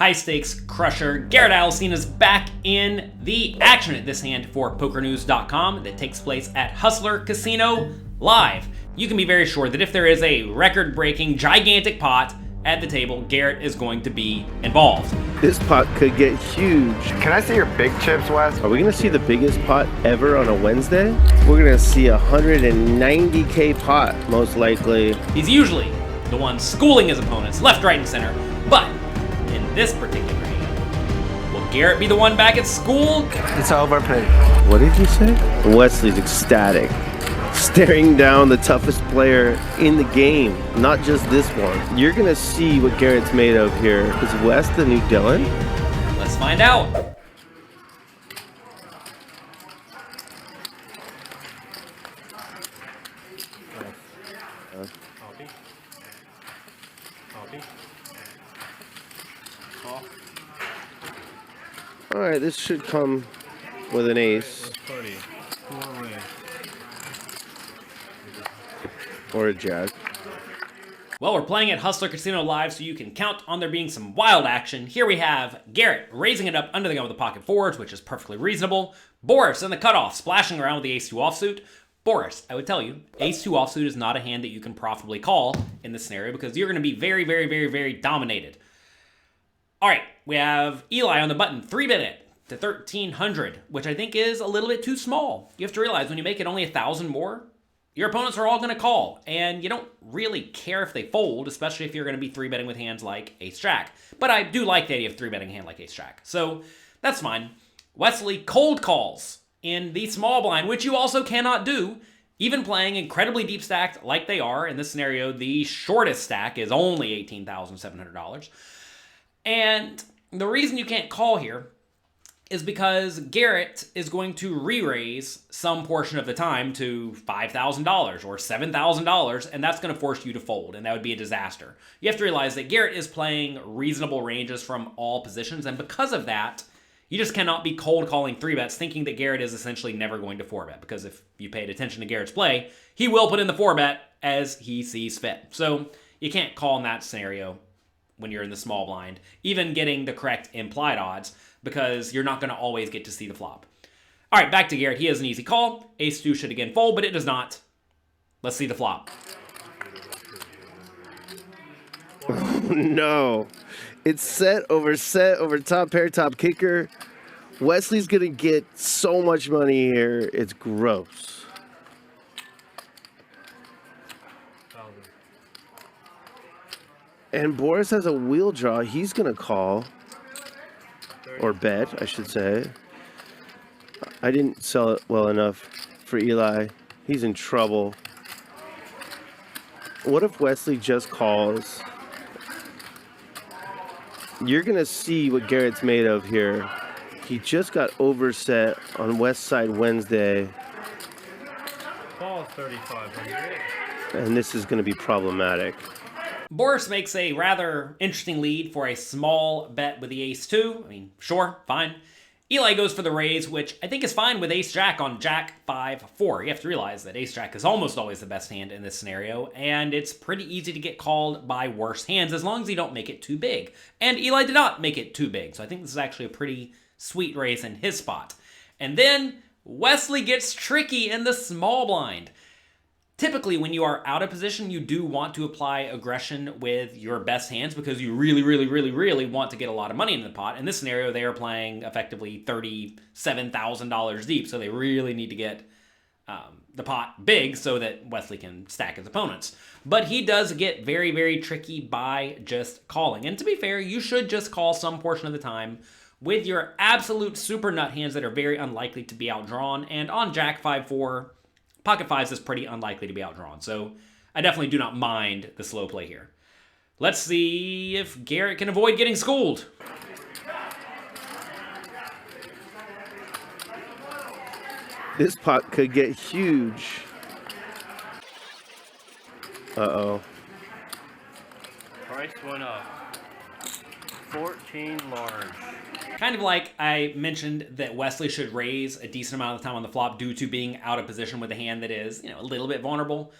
high-stakes crusher Garrett Adelstein is back in the action at this hand for PokerNews.com that takes place at Hustler Casino Live. You can be very sure that if there is a record-breaking, gigantic pot at the table, Garrett is going to be involved. This pot could get huge. Can I see your big chips, Wes? Are we gonna see the biggest pot ever on a Wednesday? We're gonna see a 190K pot, most likely. He's usually the one schooling his opponents left, right, and center, but in this particular hand, will Garrett be the one back at school? It's overplayed. What did you say? Wesley's ecstatic, staring down the toughest player in the game, not just this one. You're gonna see what Garrett's made of here. Is Wes the new Dylan? Let's find out. All right, this should come with an ace. Or a jack. Well, we're playing at Hustler Casino Live, so you can count on there being some wild action. Here we have Garrett raising it up under the gun with the pocket fours, which is perfectly reasonable. Boris in the cutoff, splashing around with the ace-2 offsuit. Boris, I would tell you, ace-2 offsuit is not a hand that you can profitably call in this scenario because you're going to be very, very, very, very dominated. All right, we have Eli on the button, 3-bet it to 1,300, which I think is a little bit too small. You have to realize when you make it only 1,000 more, your opponents are all going to call, and you don't really care if they fold, especially if you're going to be 3-betting with hands like ace-jack. But I do like the idea of 3-betting a hand like ace-jack, so that's fine. Wesley cold calls in the small blind, which you also cannot do, even playing incredibly deep stacked like they are. In this scenario, the shortest stack is only $18,700. And the reason you can't call here is because Garrett is going to re-raise some portion of the time to $5,000 or $7,000, and that's going to force you to fold, and that would be a disaster. You have to realize that Garrett is playing reasonable ranges from all positions, and because of that, you just cannot be cold calling 3-bets thinking that Garrett is essentially never going to 4-bet, because if you paid attention to Garrett's play, he will put in the 4-bet as he sees fit. So you can't call in that scenario when you're in the small blind, even getting the correct implied odds, because you're not going to always get to see the flop. All right, back to Garrett. He has an easy call. Ace-2 should again fold, but it does not. Let's see the flop. Oh, no. It's set over top pair, top kicker. Wesley's going to get so much money here. It's gross. And Boris has a wheel draw. He's going to call. Or bet, I should say. I didn't sell it well enough for Eli. He's in trouble. What if Wesley just calls? You're going to see what Garrett's made of here. He just got overset on West Side Wednesday. Ball 3,500. And this is going to be problematic. Boris makes a rather interesting lead for a small bet with the ace-2. I mean, sure, fine. Eli goes for the raise, which I think is fine with ace-jack on jack 5-4. You have to realize that ace-jack is almost always the best hand in this scenario, and it's pretty easy to get called by worse hands as long as you don't make it too big. And Eli did not make it too big, so I think this is actually a pretty sweet raise in his spot. And then Wesley gets tricky in the small blind. Typically, when you are out of position, you do want to apply aggression with your best hands because you really, really, really, really want to get a lot of money in the pot. In this scenario, they are playing effectively $37,000 deep, so they really need to get the pot big so that Wesley can stack his opponents. But he does get very, very tricky by just calling. And to be fair, you should just call some portion of the time with your absolute super nut hands that are very unlikely to be outdrawn. And on jack 5-4, pocket fives is pretty unlikely to be outdrawn, so I definitely do not mind the slow play here. Let's see if Garrett can avoid getting schooled. This pot could get huge. Uh-oh. Price went up. 14 large. Kind of like I mentioned that Wesley should raise a decent amount of the time on the flop due to being out of position with a hand that is, a little bit vulnerable.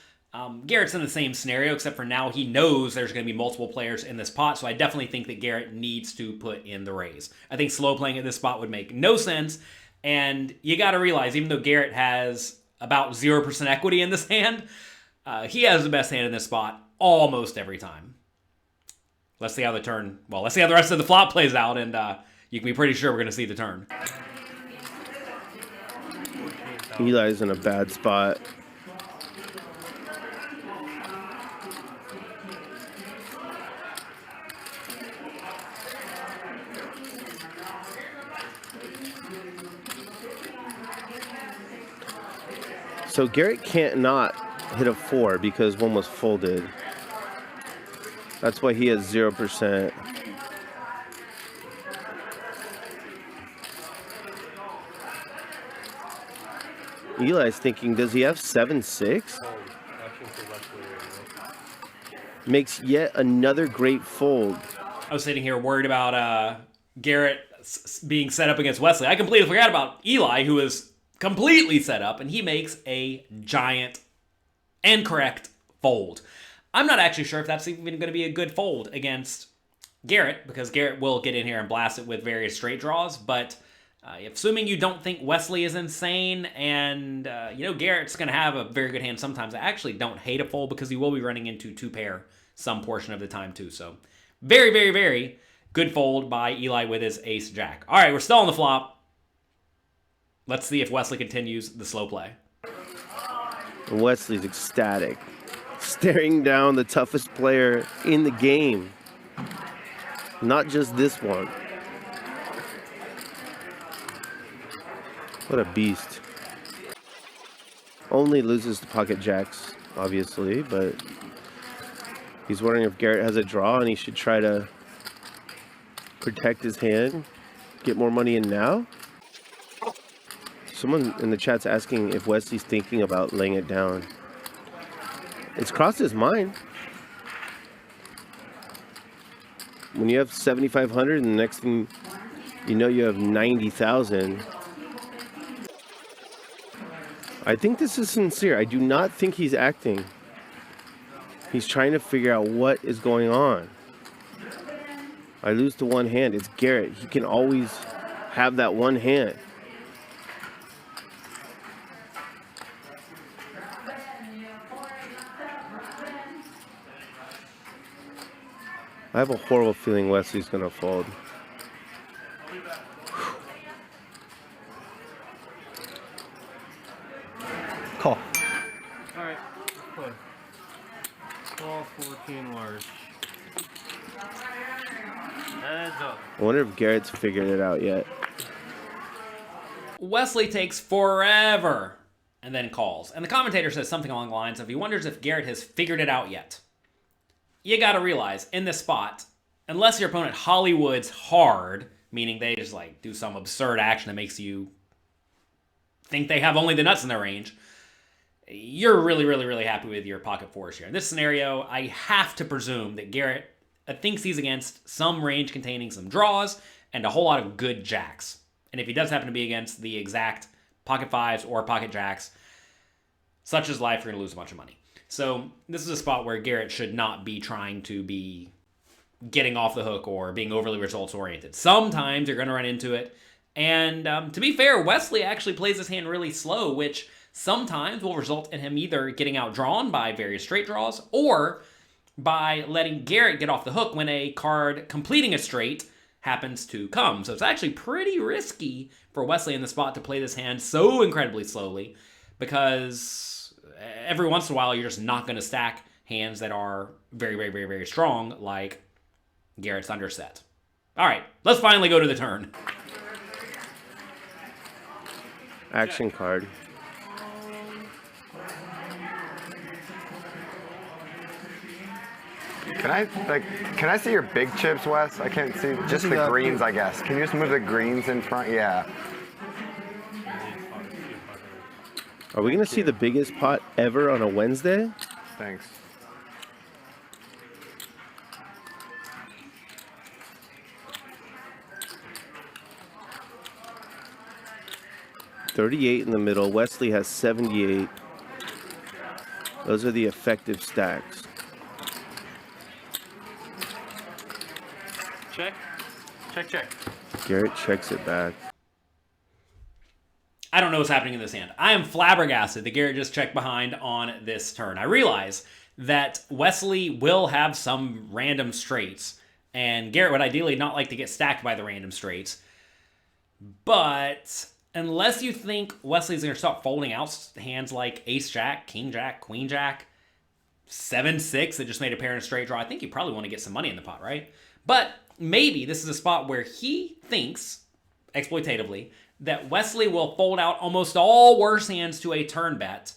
Garrett's in the same scenario, except for now he knows there's going to be multiple players in this pot, so I definitely think that Garrett needs to put in the raise. I think slow playing at this spot would make no sense, and you got to realize, even though Garrett has about 0% equity in this hand, he has the best hand in this spot almost every time. Let's see how the rest of the flop plays out, and you can be pretty sure we're going to see the turn. Eli's in a bad spot. So Garrett can't not hit a 4 because one was folded. That's why he has 0%. Eli's thinking, does he have 7-6? Makes yet another great fold. I was sitting here worried about Garrett being set up against Wesley. I completely forgot about Eli, who is completely set up, and he makes a giant and correct fold. I'm not actually sure if that's even going to be a good fold against Garrett, because Garrett will get in here and blast it with various straight draws, but assuming you don't think Wesley is insane, and Garrett's going to have a very good hand sometimes, I actually don't hate a fold because he will be running into 2-pair some portion of the time too. So very, very, very good fold by Eli with his ace-jack. All right, we're still on the flop. Let's see if Wesley continues the slow play. Wesley's ecstatic, staring down the toughest player in the game. Not just this one. What a beast. Only loses to pocket jacks, obviously, but he's wondering if Garrett has a draw and he should try to protect his hand, get more money in now. Someone in the chat's asking if Wesley's thinking about laying it down. It's crossed his mind. When you have 7,500 and the next thing you know you have 90,000. I think this is sincere. I do not think he's acting. He's trying to figure out what is going on. I lose to one hand. It's Garrett. He can always have that one hand. I have a horrible feeling Wesley's going to fold. Call. Alright, play. Ball 14 large. Heads up. I wonder if Garrett's figured it out yet. Wesley takes forever and then calls. And the commentator says something along the lines of he wonders if Garrett has figured it out yet. You gotta realize, in this spot, unless your opponent Hollywoods hard, meaning they just do some absurd action that makes you think they have only the nuts in their range, you're really, really, really happy with your pocket fours here. In this scenario, I have to presume that Garrett thinks he's against some range containing some draws and a whole lot of good jacks. And if he does happen to be against the exact pocket fives or pocket jacks, such is life, you're going to lose a bunch of money. So this is a spot where Garrett should not be trying to be getting off the hook or being overly results-oriented. Sometimes you're going to run into it. And to be fair, Wesley actually plays his hand really slow, which sometimes will result in him either getting outdrawn by various straight draws or by letting Garrett get off the hook when a card completing a straight happens to come. So it's actually pretty risky for Wesley in the spot to play this hand so incredibly slowly, because every once in a while you're just not going to stack hands that are very, very, very, very strong, like Garrett's underset. All right, let's finally go to the turn. Action card. Can I see your big chips, Wes? I can't see just the greens, I guess. Can you just move the greens in front? Yeah. Are we going to see the biggest pot ever on a Wednesday? Thanks. $38 in the middle. Wesley has 78. Those are the effective stacks. Check. Check, check. Garrett checks it back. I don't know what's happening in this hand. I am flabbergasted that Garrett just checked behind on this turn. I realize that Wesley will have some random straights, and Garrett would ideally not like to get stacked by the random straights. But unless you think Wesley's going to start folding out hands like Ace-Jack, King-Jack, Queen-Jack, 7-6 that just made a pair in a straight draw, I think you probably want to get some money in the pot, right? But maybe this is a spot where he thinks, exploitatively, that Wesley will fold out almost all worse hands to a turn bet,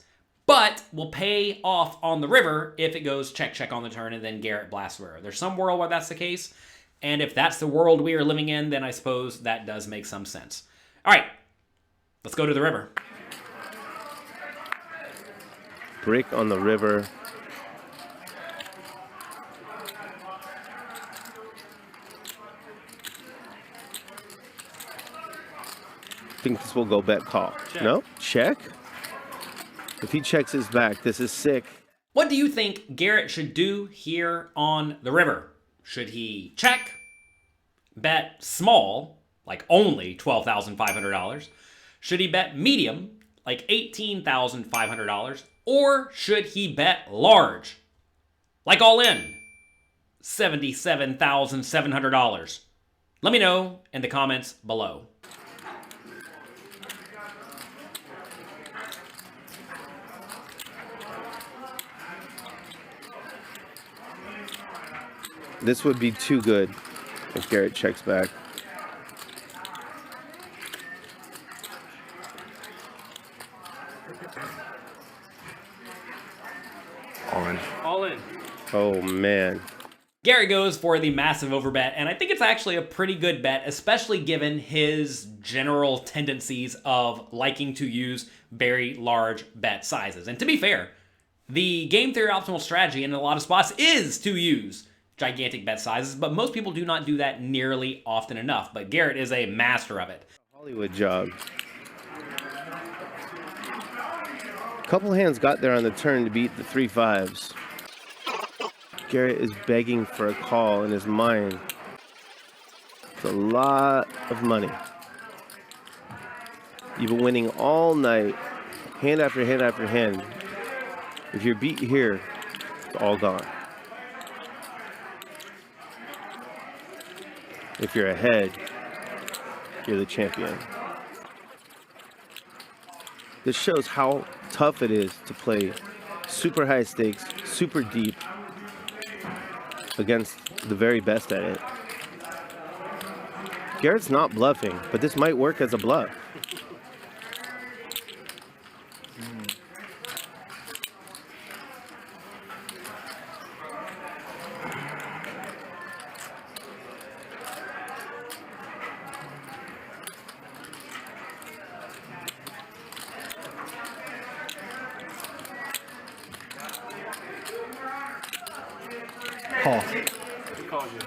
but will pay off on the river if it goes check on the turn and then Garrett blasts the river. There's some world where that's the case, and if that's the world we are living in, then I suppose that does make some sense. All right, let's go to the river. Brick on the river. Think this will go bet call. Check. No? Check? If he checks his back, this is sick. What do you think Garrett should do here on the river? Should he check, bet small, like only $12,500? Should he bet medium, like $18,500? Or should he bet large, like all in, $77,700? Let me know in the comments below. This would be too good if Garrett checks back. All in. All in. Oh, man. Garrett goes for the massive overbet, and I think it's actually a pretty good bet, especially given his general tendencies of liking to use very large bet sizes. And to be fair, the game theory optimal strategy in a lot of spots is to use gigantic bet sizes, but most people do not do that nearly often enough. But Garrett is a master of it. Hollywood job. Couple hands got there on the turn to beat the 3-5s. Garrett is begging for a call in his mind. It's a lot of money. You've been winning all night, hand after hand after hand. If you're beat here, it's all gone. If you're ahead, you're the champion. This shows how tough it is to play super high stakes, super deep against the very best at it. Garrett's not bluffing, but this might work as a bluff. Call. He called you.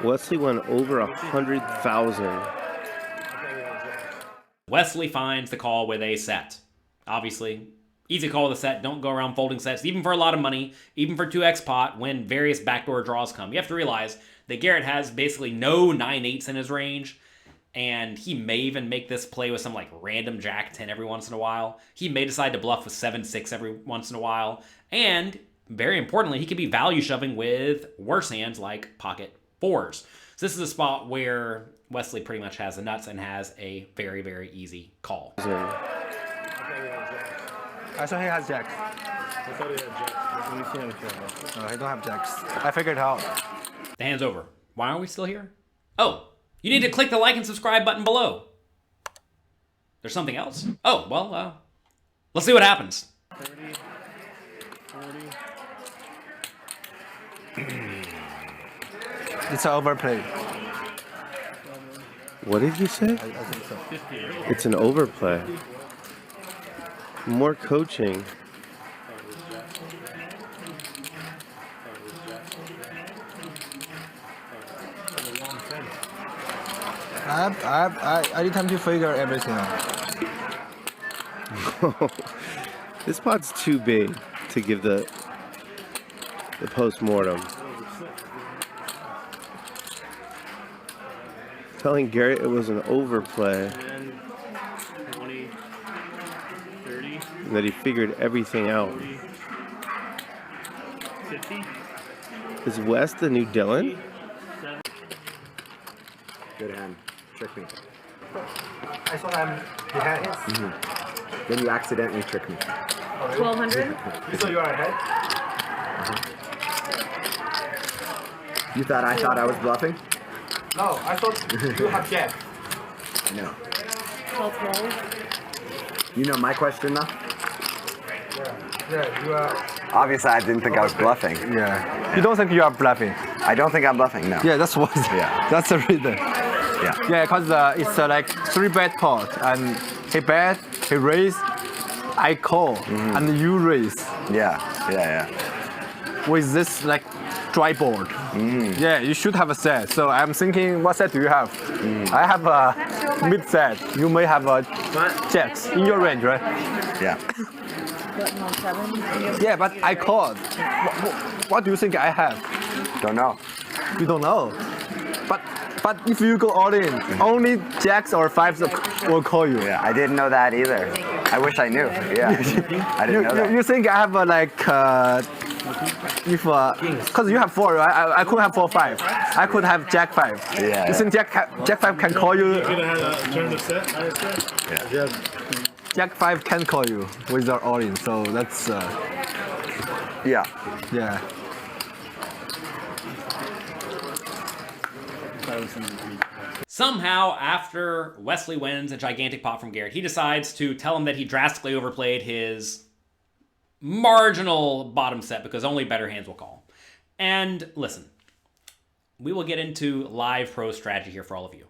Wesley went over 100,000. Wesley finds the call with a set. Obviously, easy call with a set. Don't go around folding sets, even for a lot of money, even for 2x pot when various backdoor draws come. You have to realize that Garrett has basically no 9/8s in his range, and he may even make this play with some like random Jack 10 every once in a while. He may decide to bluff with 7-6 every once in a while, and very importantly, he could be value shoving with worse hands like pocket 4s. So this is a spot where Wesley pretty much has the nuts and has a very, very easy call. I saw he has jacks. I thought he had jacks. No, he don't have jacks. I figured out. The hand's over. Why are we still here? Oh, you need to click the like and subscribe button below. There's something else? Oh, well, let's see what happens. 30, 40. It's an overplay. What did you say? I think so. It's an overplay. More coaching. I need time to figure everything out. This pot's too big to give the post-mortem. Telling Garrett it was an overplay. 10, 20, 30. And that he figured everything out. 40, 50. Is Wes the new Dylan? Good hand. Trick me. I thought I'm behind. Then you accidentally trick me. 1200. You thought you were ahead? You thought I was bluffing? No, I thought you have jack. No. 1212. You know my question though? Yeah, you are. Obviously, I didn't think I was bluffing. Yeah. You don't think you are bluffing? I don't think I'm bluffing. No. Yeah, that's what. Yeah. That's the reason. Yeah. Yeah, because it's like 3-bet pot, and he bet, he raise, I call, and you raise Yeah. Yeah. with this like dry board. Yeah, you should have a set. So I'm thinking, what set do you have? I have a mid set. You may have a jacks in your range, right? Yeah. Button on 7. Yeah, but I called. What do you think I have? Don't know. You don't know. But if you go all in, only jacks or fives will call you. Yeah. I didn't know that either. I wish I knew. Yeah. I didn't know that. You think I have if because you have 4, right? I could have 4-5. I could have jack 5. Yeah. You think jack 5 can call you? You're gonna have a turn of set, I would say. Yeah. Jack 5 can call you with our all in. So that's Yeah. yeah. Somehow, after Wesley wins a gigantic pot from Garrett, he decides to tell him that he drastically overplayed his marginal bottom set because only better hands will call. And listen, we will get into live pro strategy here for all of you.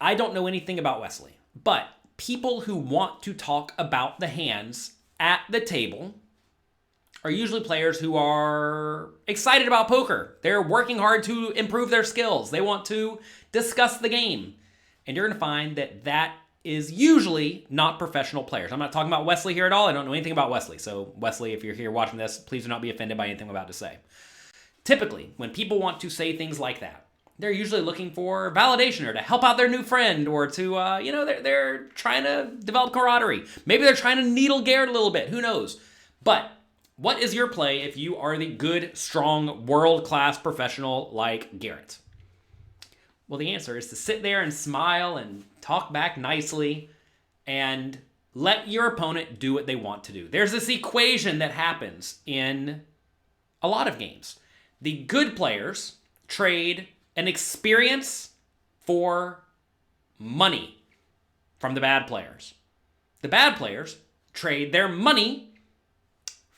I don't know anything about Wesley, but people who want to talk about the hands at the table are usually players who are excited about poker. They're working hard to improve their skills. They want to discuss the game. And you're going to find that that is usually not professional players. I'm not talking about Wesley here at all. I don't know anything about Wesley. So Wesley, if you're here watching this, please do not be offended by anything I'm about to say. Typically, when people want to say things like that, they're usually looking for validation or to help out their new friend or to, they're trying to develop camaraderie. Maybe they're trying to needle Garrett a little bit. Who knows? But what is your play if you are the good, strong, world-class professional like Garrett? Well, the answer is to sit there and smile and talk back nicely and let your opponent do what they want to do. There's this equation that happens in a lot of games. The good players trade an experience for money from the bad players. The bad players trade their money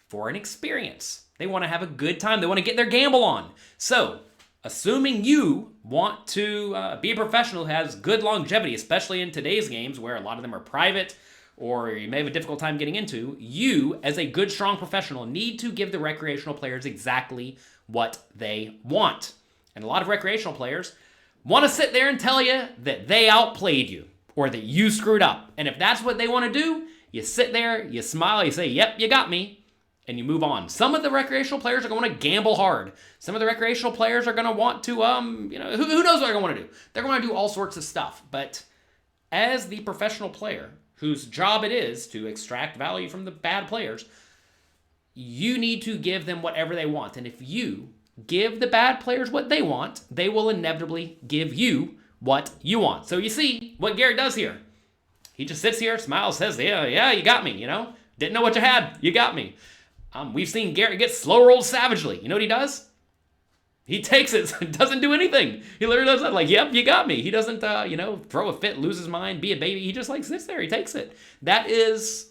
for an experience. They want to have a good time. They want to get their gamble on. So, assuming you want to be a professional who has good longevity, especially in today's games where a lot of them are private or you may have a difficult time getting into, you, as a good, strong professional, need to give the recreational players exactly what they want. And a lot of recreational players want to sit there and tell you that they outplayed you or that you screwed up. And if that's what they want to do, you sit there, you smile, you say, yep, you got me, and you move on. Some of the recreational players are going to gamble hard. Some of the recreational players are going to want to, who knows what they're going to do. They're going to do all sorts of stuff. But as the professional player, whose job it is to extract value from the bad players, you need to give them whatever they want. And if you give the bad players what they want, they will inevitably give you what you want. So you see what Garrett does here. He just sits here, smiles, says, yeah, you got me, Didn't know what you had. You got me. We've seen Garrett get slow rolled savagely. You know what he does? He takes it, doesn't do anything. He literally does that, like, yep, you got me. He doesn't, throw a fit, lose his mind, be a baby. He just, sits there. He takes it. That is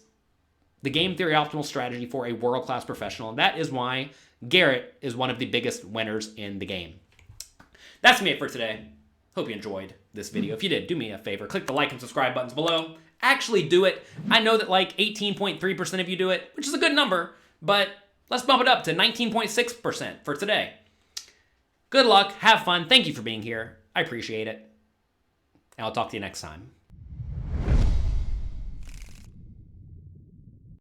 the game theory optimal strategy for a world-class professional, and that is why Garrett is one of the biggest winners in the game. That's me for today. Hope you enjoyed this video. If you did, do me a favor. Click the like and subscribe buttons below. Actually do it. I know that 18.3% of you do it, which is a good number, but let's bump it up to 19.6% for today. Good luck. Have fun. Thank you for being here. I appreciate it. and I'll talk to you next time.